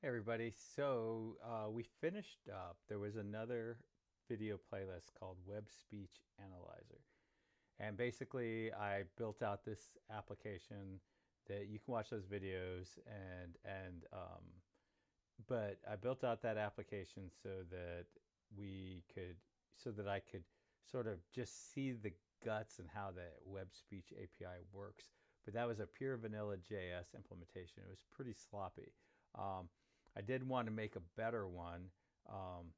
Hey everybody, so we finished up. There was another video playlist called Web Speech Analyzer. And basically I built out this application that you can watch those videos and but I built out that application so that we could so that I could sort of just see the guts and how the web speech API works. But that was a pure vanilla JS implementation. It was pretty sloppy. Um, I did want to make a better one um,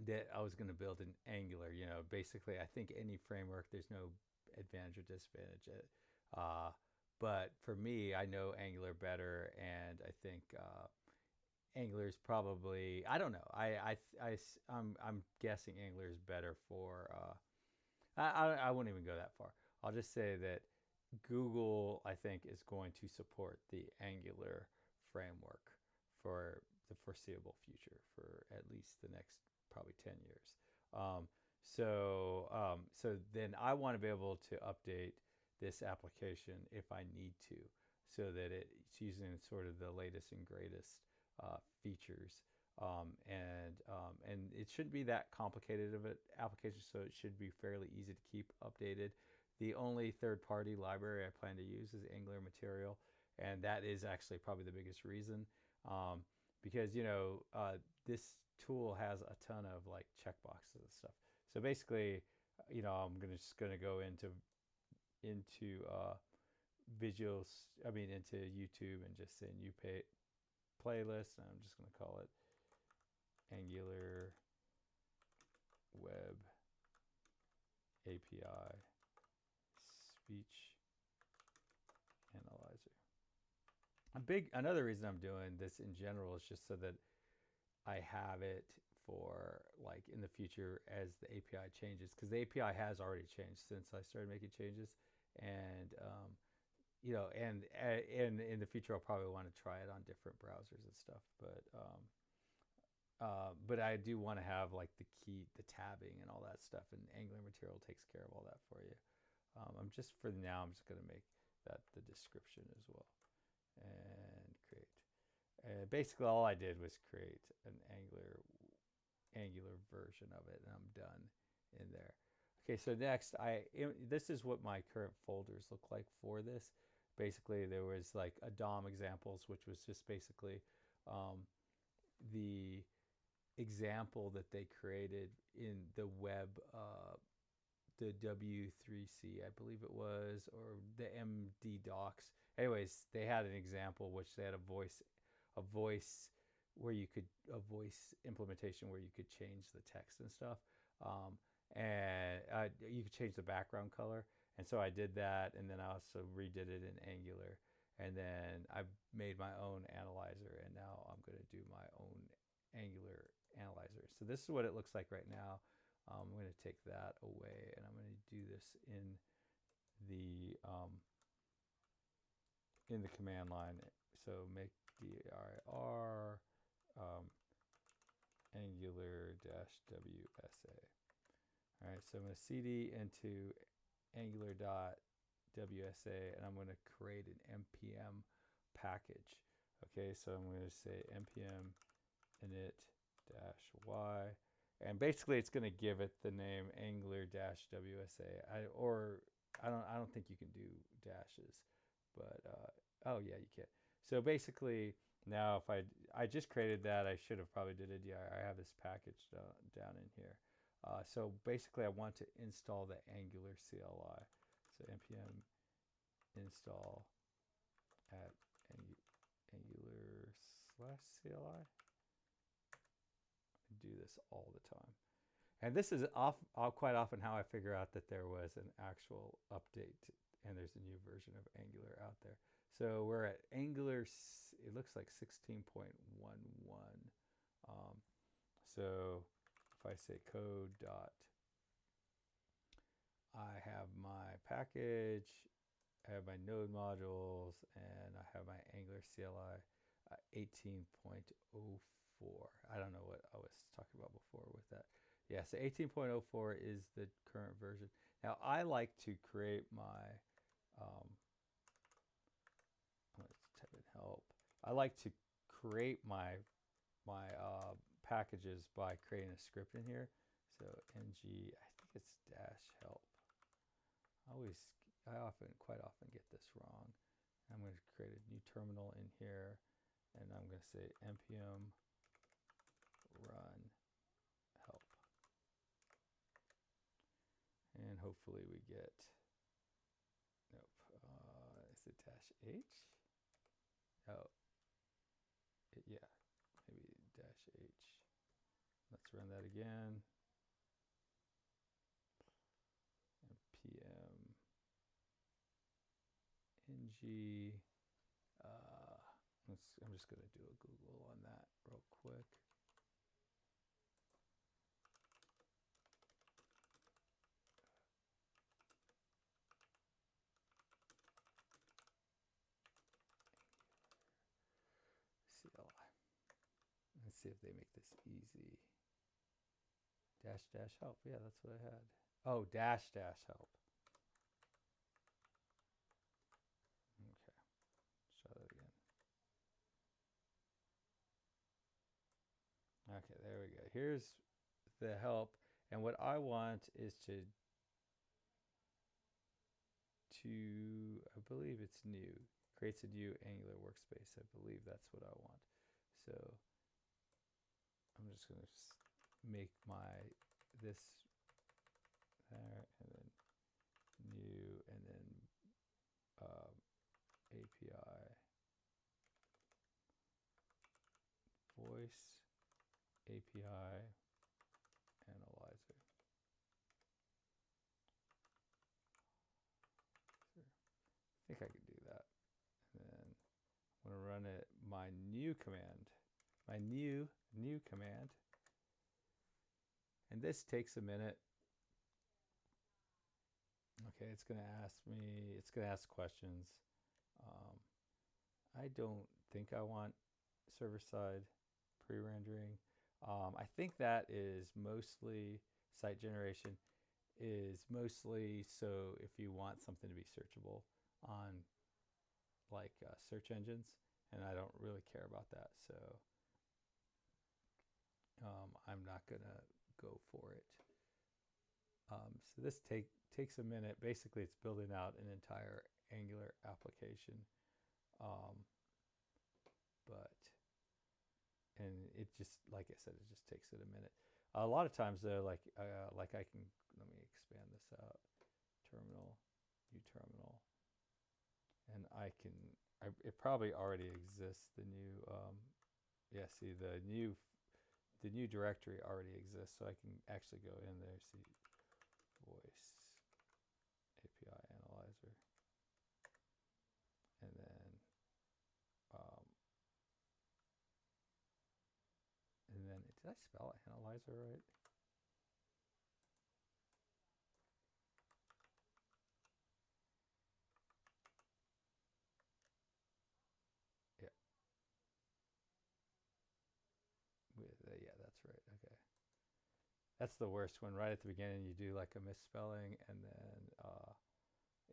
that I was going to build in Angular. Basically, I think any framework, there's no advantage or disadvantage. Uh, but for me, I know Angular better, and I think Angular is probably, I don't know. I'm guessing Angular is better for. I won't even go that far. I'll just say that Google, I think, is going to support the Angular framework for the foreseeable future, for at least the next probably 10 years. So then I want to be able to update this application if I need to, so that it's using sort of the latest and greatest features. And it shouldn't be that complicated of an application, so it should be fairly easy to keep updated. The only third-party library I plan to use is Angular Material, and that is actually probably the biggest reason, because this tool has a ton of like checkboxes and stuff. So basically, I'm just gonna go into visuals. I mean, into YouTube and just say new playlist, and I'm just gonna call it Angular Web API Speech Analyzer. Another reason I'm doing this in general is just so that I have it for like in the future as the API changes, because the API has already changed since I started making changes, and and in the future I'll probably want to try it on different browsers and stuff, but I do want to have like the tabbing and all that stuff, and Angular Material takes care of all that for you. For now, I'm just going to make that the description as well, and create. Basically, all I did was create an Angular version of it, and I'm done in there. Okay, so next, this is what my current folders look like for this. Basically, there was like a DOM examples, which was just basically the example that they created in the web, the W3C, I believe it was, or the MD docs. Anyways, they had an example which they had a voice a voice implementation where you could change the text and stuff. And you could change the background color. And so I did that, and then I also redid it in Angular. And then I made my own analyzer, and now I'm going to do my own Angular analyzer. So this is what it looks like right now. I'm going to take that away, and I'm going to do this the um, in the command line. So make dir Angular WSA. All right, so I'm going to cd into Angular.wsa, and I'm going to create an npm package. Okay, so I'm going to say npm init-y, and basically it's going to give it the name Angular-WSA. I don't think you can do dashes, but oh yeah, you can. So basically, now if I just created that, I should have probably did a dir. I have this package down in here. So basically, I want to install the Angular CLI. So npm install at Angular/CLI. Do this all the time. And this is quite often how I figure out that there was an actual update and there's a new version of Angular out there. So we're at Angular, it looks like 16.11. So if I say code dot, I have my package, I have my node modules, and I have my Angular CLI 18.04. I don't know what I was talking about before with that. Yeah, so 18.04 is the current version. Now I like to create my, let's type in help. I like to create my packages by creating a script in here. So ng, I think it's dash help. I quite often get this wrong. I'm going to create a new terminal in here, and I'm going to say npm run help. And hopefully we get, nope, is it dash H? Oh, yeah, maybe dash H. Let's run that again. npm ng. I'm just going to do a Google on that real quick. CLI. Let's see if they make this easy. Dash dash help. Yeah, that's what I had. Oh, dash dash help. Okay. Try that again. Okay, there we go. Here's the help, and what I want is to I believe it's new. Creates a new Angular workspace. I believe that's what I want. So I'm just going to make this there, and then new, and then API voice API analyzer. I think I can do that. And then I'm going to run it, my new command, and this takes a minute. Okay, it's going to ask questions. I don't think I want server-side pre-rendering. I think that is mostly, site generation is mostly so if you want something to be searchable on like search engines, and I don't really care about that, so I'm not gonna go for it. So this takes a minute. Basically, it's building out an entire Angular application, and it just, like I said, it just takes it a minute. A lot of times though, like I can, let me expand this out. Terminal, new terminal, and it probably already exists. The new, yeah, see the new directory already exists, so I can actually go in there, see voice API analyzer, and then did I spell analyzer right? Yeah. Yeah, that's right. Okay. That's the worst one. Right at the beginning, you do like a misspelling, and then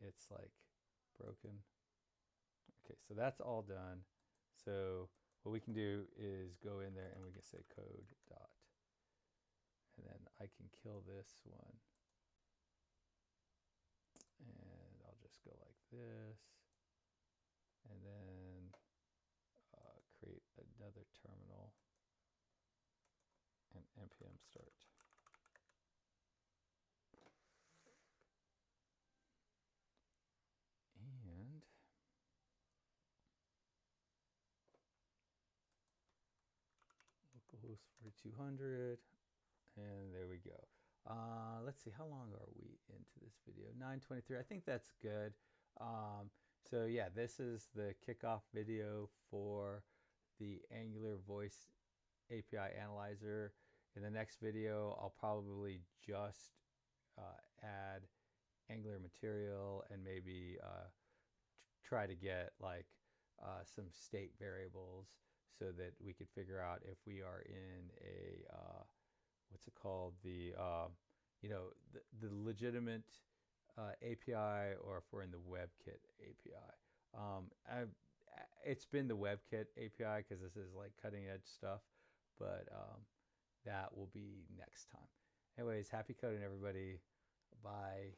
it's like broken. Okay, so that's all done. So what we can do is go in there and we can say code dot, and then I can kill this one, and I'll just go like this, and then create another terminal and npm start. And localhost 4200, and there we go. Let's see, how long are we into this video? 9:23. I think that's good. So yeah, this is the kickoff video for the Angular Voice API Analyzer. In the next video, I'll probably just add Angular material and maybe try to get like some state variables so that we could figure out if we are in a what's it called, the the legitimate API, or if we're in the WebKit API. it's been the WebKit API because this is like cutting edge stuff, but that will be next time. Anyways, happy coding, everybody. Bye.